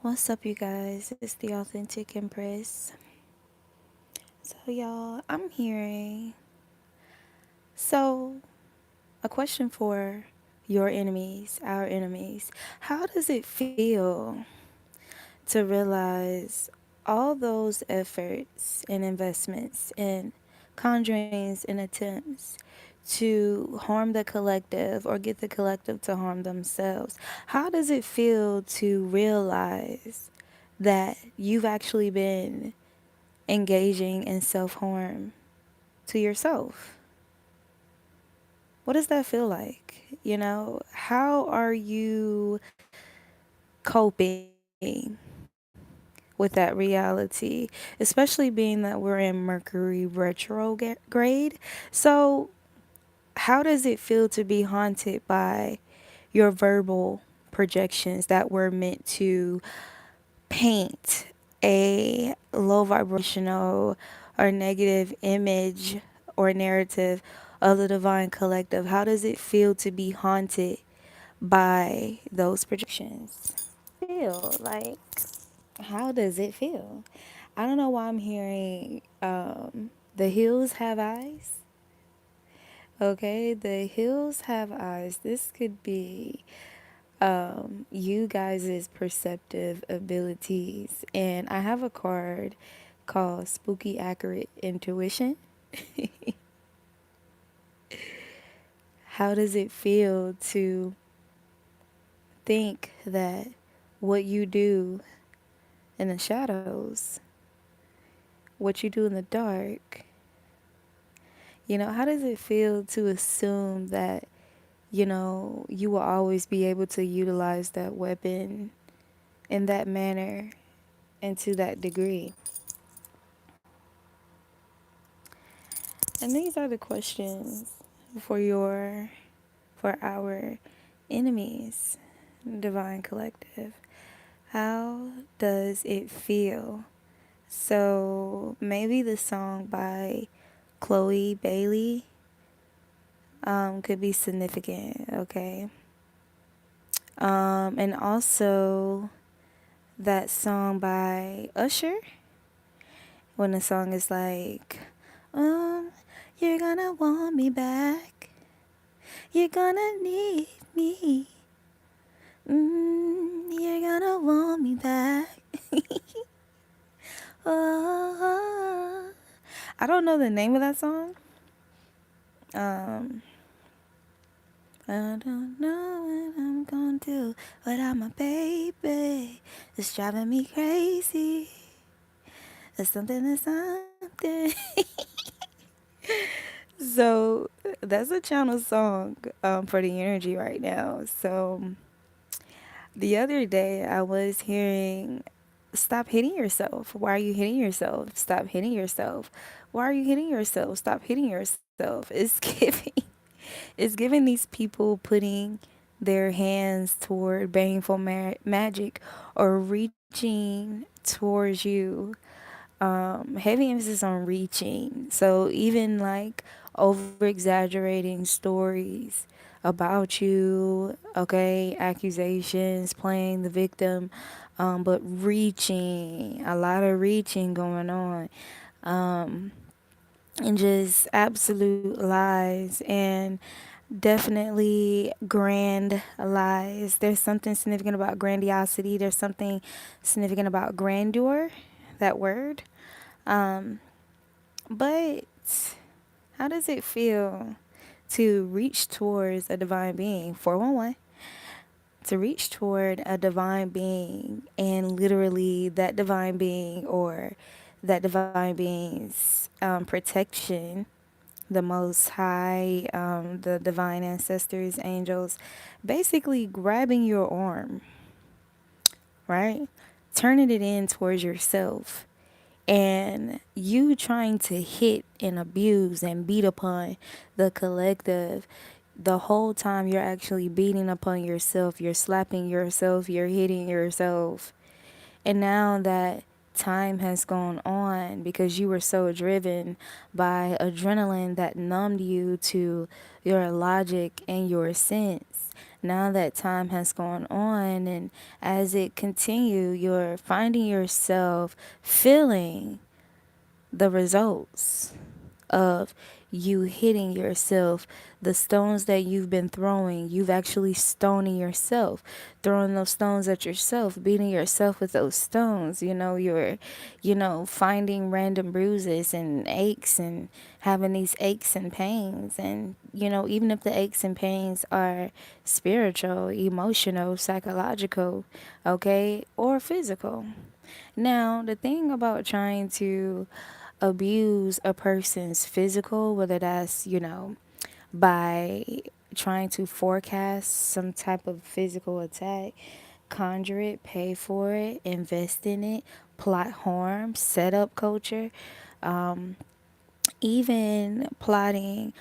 What's up, you guys? It's the Authentic Empress. So, y'all, I'm hearing. So, a question for your enemies, our enemies. How does it feel to realize all those efforts and investments and conjurings and attempts to harm the collective or get the collective to harm themselves? How does it feel to realize that you've actually been engaging in self harm to yourself? What does that feel like? How are you coping with that reality, especially being that we're in Mercury retrograde? So, how does it feel to be haunted by your verbal projections that were meant to paint a low vibrational or negative image or narrative of the divine collective? How does it feel to be haunted by those projections? Feel like, how does it feel? I don't know why I'm hearing the hills have eyes. Okay, the hills have eyes. This could be you guys' perceptive abilities. And I have a card called Spooky Accurate Intuition. How does it feel to think that what you do in the shadows, what you do in the dark, how does it feel to assume that, you will always be able to utilize that weapon in that manner and to that degree? And these are the questions for for our enemies, Divine Collective. How does it feel? So maybe the song by Chloe Bailey could be significant, okay? And also that song by Usher, when the song is like, um, you're gonna want me back. You're gonna need me. You're gonna want me back. Oh, I don't know the name of that song. Um, I don't know what I'm gonna do without my baby. It's driving me crazy. It's something, it's something. So that's a channel song for the energy right now. So the other day I was hearing, stop hitting yourself. Why are you hitting yourself? Stop hitting yourself. Why are you hitting yourself? Stop hitting yourself. It's giving it's giving these people putting their hands toward baneful magic or reaching towards you. Heavy emphasis on reaching. So even like over exaggerating stories about you, okay, accusations, playing the victim, but reaching, a lot of reaching going on, and just absolute lies and definitely grand lies. There's something significant about grandiosity. There's something significant about grandeur, that word. Um, but how does it feel to reach towards a divine being? 411. To reach toward a divine being and literally that divine being or that divine being's protection, the Most High, the divine ancestors, angels, basically grabbing your arm, right? Turning it in towards yourself. And you trying to hit and abuse and beat upon the collective the whole time you're actually beating upon yourself, you're slapping yourself, you're hitting yourself. And now that time has gone on because you were so driven by adrenaline that numbed you to your logic and your sense. now that time has gone on, and as it continue, you're finding yourself feeling the results of you hitting yourself. The stones that you've been throwing, you've actually stoning yourself, throwing those stones at yourself, beating yourself with those stones. You're, finding random bruises and aches and having these aches and pains. And, even if the aches and pains are spiritual, emotional, psychological, okay, or physical. Now, the thing about trying to abuse a person's physical, whether that's, by trying to forecast some type of physical attack, conjure it, pay for it, invest in it, plot harm, set up culture, even plotting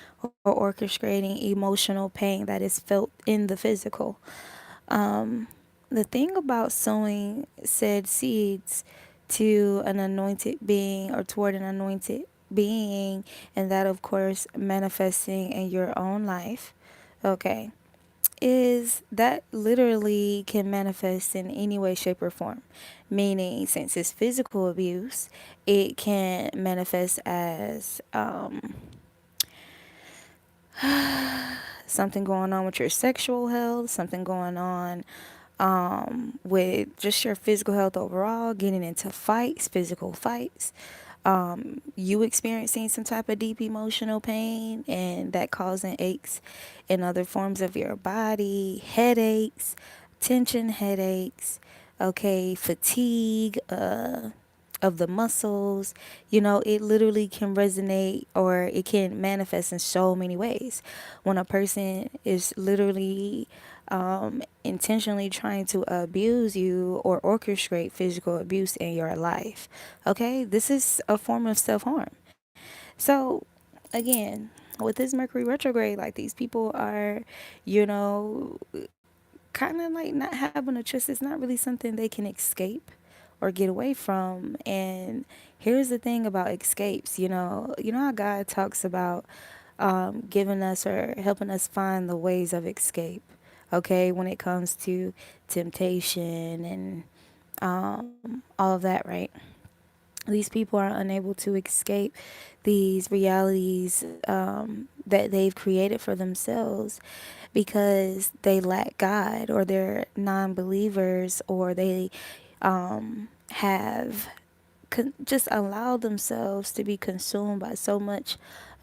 or orchestrating emotional pain that is felt in the physical. The thing about sowing said seeds to an anointed being or toward an anointed being, and that, of course, manifesting in your own life, okay, is that literally can manifest in any way, shape, or form. Meaning, since it's physical abuse, it can manifest as something going on with your sexual health, something going on with just your physical health overall, getting into fights, physical fights, you experiencing some type of deep emotional pain and that causing aches in other forms of your body, headaches, tension headaches, okay, fatigue, of the muscles. It literally can resonate or it can manifest in so many ways. When a person is literally intentionally trying to abuse you or orchestrate physical abuse in your life, okay, this is a form of self harm. So, again, with this Mercury retrograde, like these people are, you know, kind of like not having a choice. It's not really something they can escape or get away from. And here's the thing about escapes. How God talks about giving us or helping us find the ways of escape. Okay, when it comes to temptation and all of that, right? These people are unable to escape these realities that they've created for themselves because they lack God or they're non believers or they have just allowed themselves to be consumed by so much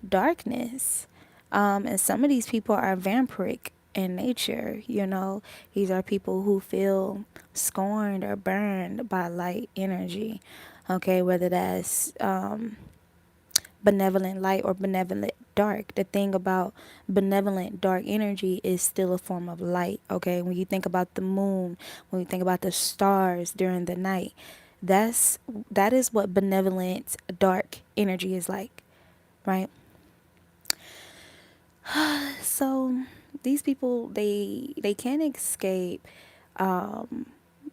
darkness. And some of these people are vampiric in nature. These are people who feel scorned or burned by light energy. Okay, whether that's benevolent light or benevolent dark. The thing about benevolent dark energy is still a form of light. Okay, when you think about the moon, when you think about the stars during the night, that's that is what benevolent dark energy is like, right? So these people, they can't escape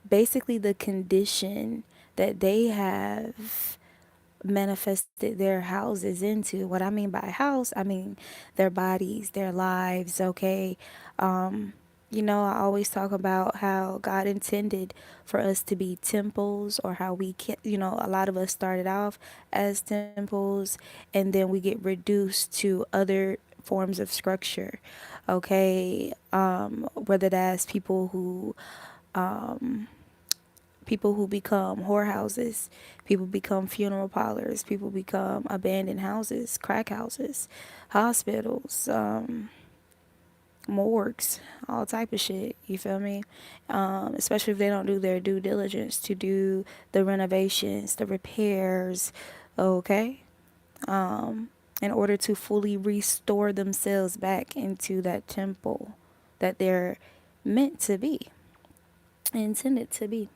basically the condition that they have manifested their houses into. What I mean by house, I mean their bodies, their lives, okay? I always talk about how God intended for us to be temples, or how we can, a lot of us started off as temples and then we get reduced to other forms of structure, okay? Whether that's people who become whorehouses, people become funeral parlors, people become abandoned houses, crack houses, hospitals, morgues, all type of shit. You feel me? Especially if they don't do their due diligence to do the renovations, the repairs, okay? In order to fully restore themselves back into that temple that they're meant to be, intended to be.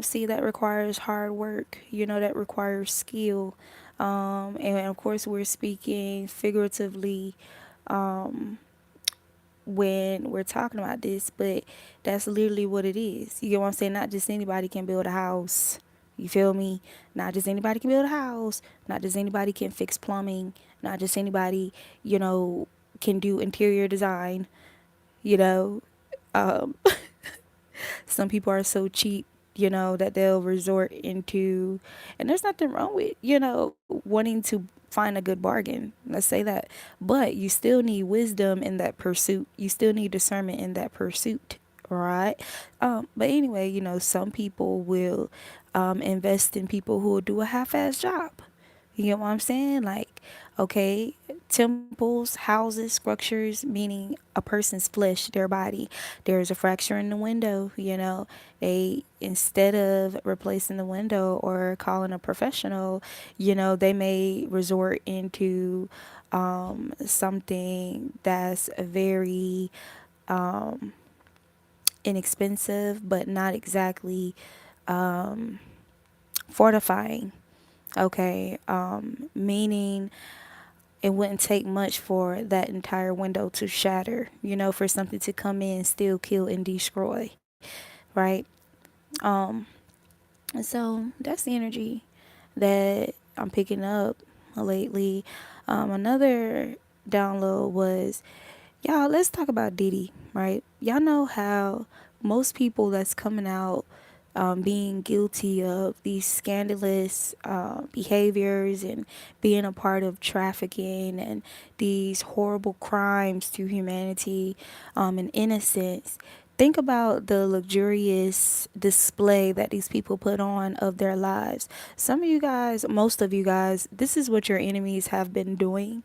See, that requires hard work, that requires skill. And of course, we're speaking figuratively when we're talking about this, but that's literally what it is. You get what I'm saying? Not just anybody can build a house. You feel me? Not just anybody can build a house. Not just anybody can fix plumbing. Not just anybody, can do interior design. you know. Um, some people are so cheap, that they'll resort into, and there's nothing wrong with, wanting to find a good bargain. Let's say that. But you still need wisdom in that pursuit. You still need discernment in that pursuit, right? But anyway, some people will invest in people who will do a half-ass job. You get what I'm saying? Like, okay, temples, houses, structures, meaning a person's flesh, their body. There's a fracture in the window, They, instead of replacing the window or calling a professional, they may resort into something that's very inexpensive, but not exactly fortifying. Okay, meaning it wouldn't take much for that entire window to shatter, for something to come in, steal, kill, and destroy, right? Um, so that's the energy that I'm picking up lately. Another download was, y'all, let's talk about Diddy, right? Y'all know how most people that's coming out being guilty of these scandalous behaviors and being a part of trafficking and these horrible crimes to humanity and innocence. Think about the luxurious display that these people put on of their lives. Some of you guys, most of you guys, this is what your enemies have been doing.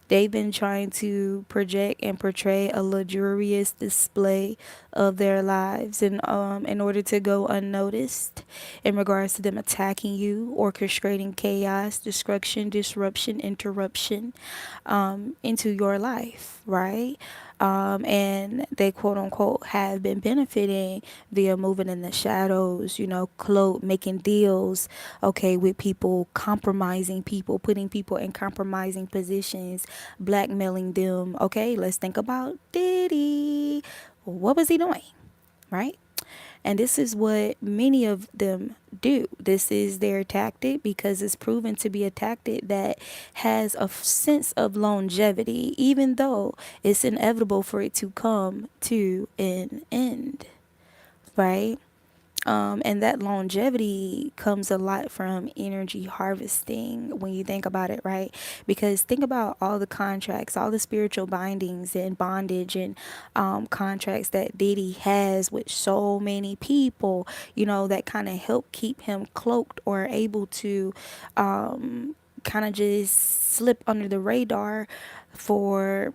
They've been trying to project and portray a luxurious display of their lives in order to go unnoticed in regards to them attacking you, orchestrating chaos, destruction, disruption, interruption into your life, right? And they quote unquote have been benefiting via moving in the shadows, making deals, okay, with people, compromising people, putting people in compromising positions, blackmailing them. Okay, let's think about Diddy. What was he doing? Right? And this is what many of them do. This is their tactic because it's proven to be a tactic that has a sense of longevity, even though it's inevitable for it to come to an end, right? And that longevity comes a lot from energy harvesting when you think about it, right? Because think about all the contracts, all the spiritual bindings and bondage and contracts that Diddy has with so many people, that kind of help keep him cloaked or able to kind of just slip under the radar for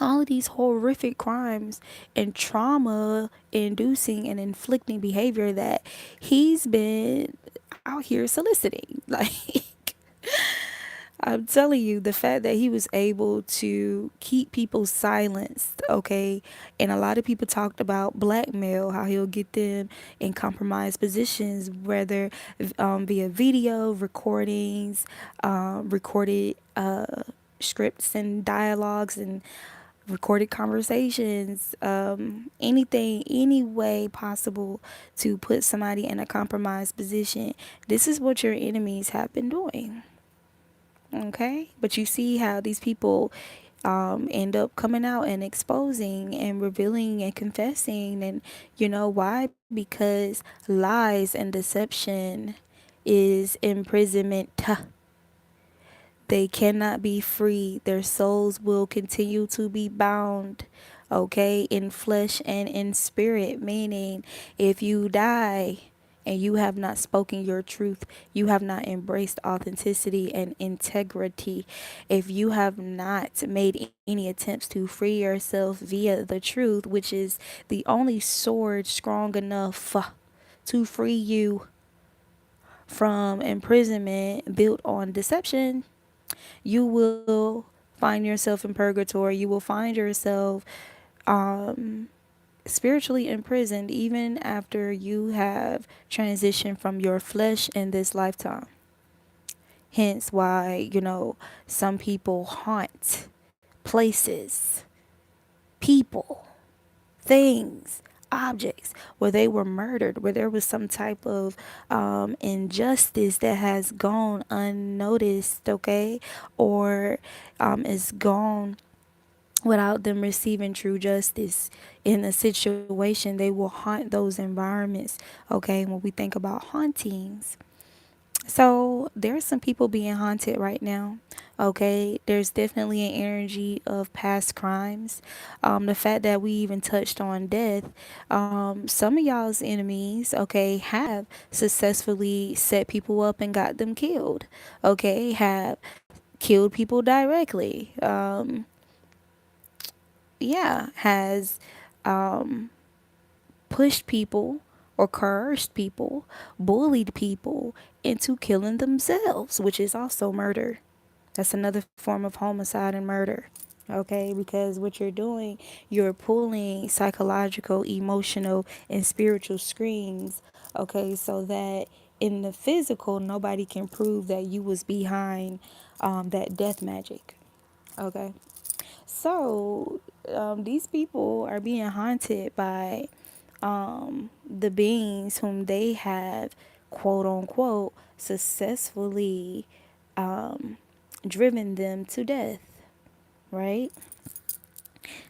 all of these horrific crimes and trauma inducing and inflicting behavior that he's been out here soliciting. Like, I'm telling you, the fact that he was able to keep people silenced, okay? And a lot of people talked about blackmail, how he'll get them in compromised positions, whether via video, recordings, recorded scripts and dialogues and recorded conversations, anything, any way possible to put somebody in a compromised position. This is what your enemies have been doing. Okay? But you see how these people end up coming out and exposing and revealing and confessing. And you know why? Because lies and deception is imprisonment. They cannot be free. Their souls will continue to be bound, okay, in flesh and in spirit. Meaning, if you die and you have not spoken your truth, you have not embraced authenticity and integrity, if you have not made any attempts to free yourself via the truth, which is the only sword strong enough to free you from imprisonment built on deception, you will find yourself in purgatory. You will find yourself spiritually imprisoned even after you have transitioned from your flesh in this lifetime. Hence why, some people haunt places, people, things, objects where they were murdered, where there was some type of injustice that has gone unnoticed, okay, or is gone without them receiving true justice in a situation. They will haunt those environments, okay, when we think about hauntings. So there's some people being haunted right now. Okay, there's definitely an energy of past crimes. The fact that we even touched on death, some of y'all's enemies, okay, have successfully set people up and got them killed. Okay, have killed people directly. Yeah, has pushed people or coerced people, bullied people into killing themselves, which is also murder. That's another form of homicide and murder. Okay, because what you're doing, you're pulling psychological, emotional, and spiritual strings. Okay, so that in the physical, nobody can prove that you was behind that death magic. Okay, so these people are being haunted by the beings whom they have, quote unquote, successfully driven them to death, right?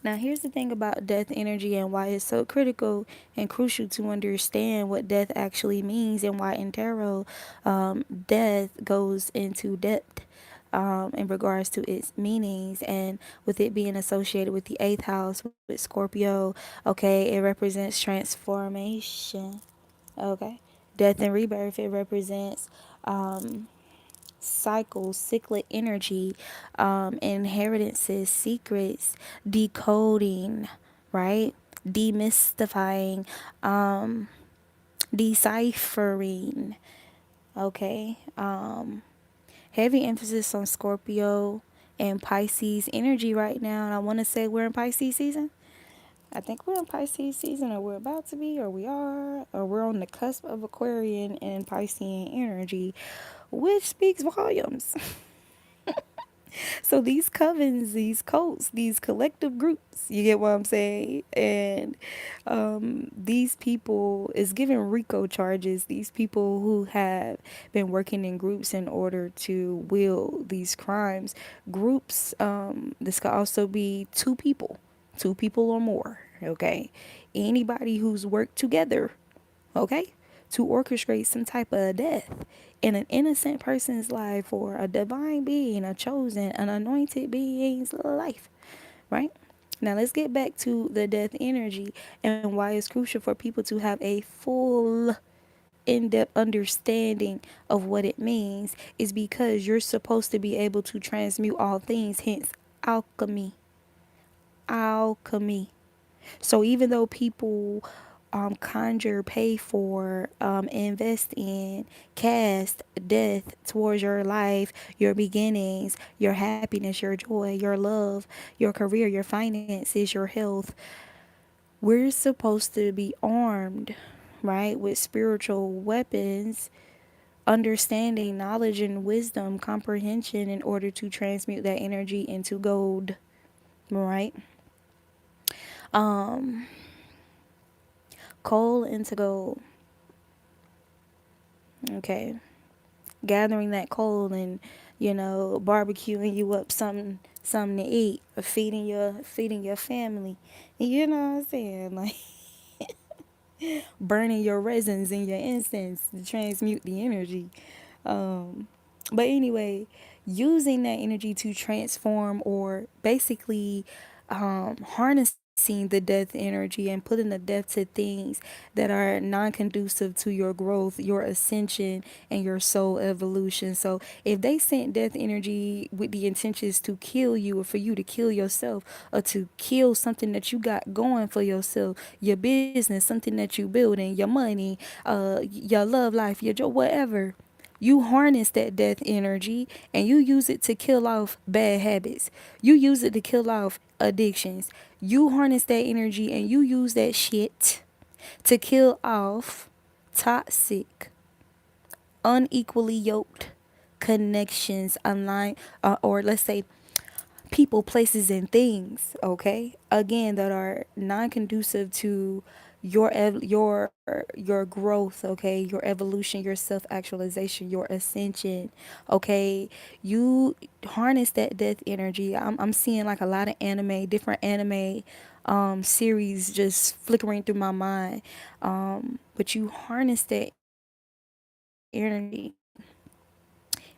Now, here's the thing about death energy and why it's so critical and crucial to understand what death actually means, and why in tarot, death goes into depth in regards to its meanings, and with it being associated with the eighth house with Scorpio, okay, it represents transformation, okay, death and rebirth. It represents cycles, cyclic energy, inheritances, secrets, decoding, right? Demystifying, deciphering. Okay. Heavy emphasis on Scorpio and Pisces energy right now. And I want to say we're in Pisces season. I think we're in Pisces season, or we're about to be, or we are, or we're on the cusp of Aquarian and Piscean energy, which speaks volumes. So these covens, these cults, these collective groups, you get what I'm saying? And these people is giving RICO charges. These people who have been working in groups in order to will these crimes. Groups, this could also be two people or more, okay? Anybody who's worked together, okay, to orchestrate some type of death in an innocent person's life, or a divine being, a chosen, an anointed being's life, right? Now let's get back to the death energy and why it's crucial for people to have a full in-depth understanding of what it means is because you're supposed to be able to transmute all things, hence alchemy. Alchemy. So even though people conjure, pay for, invest in, cast death towards your life, your beginnings, your happiness, your joy, your love, your career, your finances, your health, we're supposed to be armed, right, with spiritual weapons, understanding, knowledge, and wisdom, comprehension in order to transmute that energy into gold, right? Um, Coal into gold. Okay. Gathering that coal and, barbecuing you up something to eat, or feeding your family. You know what I'm saying? Like burning your resins and your incense to transmute the energy. Um, but anyway, using that energy to transform, or basically harnessing the death energy and putting the death to things that are non conducive to your growth, your ascension, and your soul evolution. So if they sent death energy with the intentions to kill you, or for you to kill yourself, or to kill something that you got going for yourself, your business, something that you building, your money, your love life, your joy, whatever, you harness that death energy and you use it to kill off bad habits. You use it to kill off addictions. You harness that energy and you use that shit to kill off toxic, unequally yoked connections online, or let's say people, places, and things, okay? Again, that are non conducive to your growth, okay, your evolution, your self-actualization, your ascension, okay. You harness that death energy. I'm seeing like a lot of anime, different anime series just flickering through my mind. But you harness that energy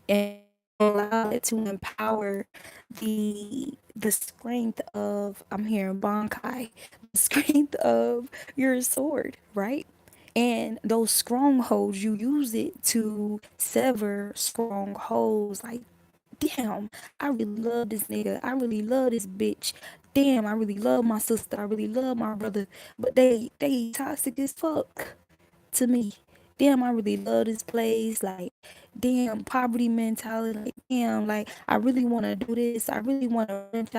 and allow it to empower the strength of, I'm hearing Bankai, the strength of your sword, right? And those strongholds, you use it to sever strongholds. Like, damn, I really love this nigga. I really love this bitch. Damn, I really love my sister. I really love my brother. But they toxic as fuck to me. Damn, I really love this place. Like, damn, poverty mentality. Like, damn, like I really want to do this. I really want to rent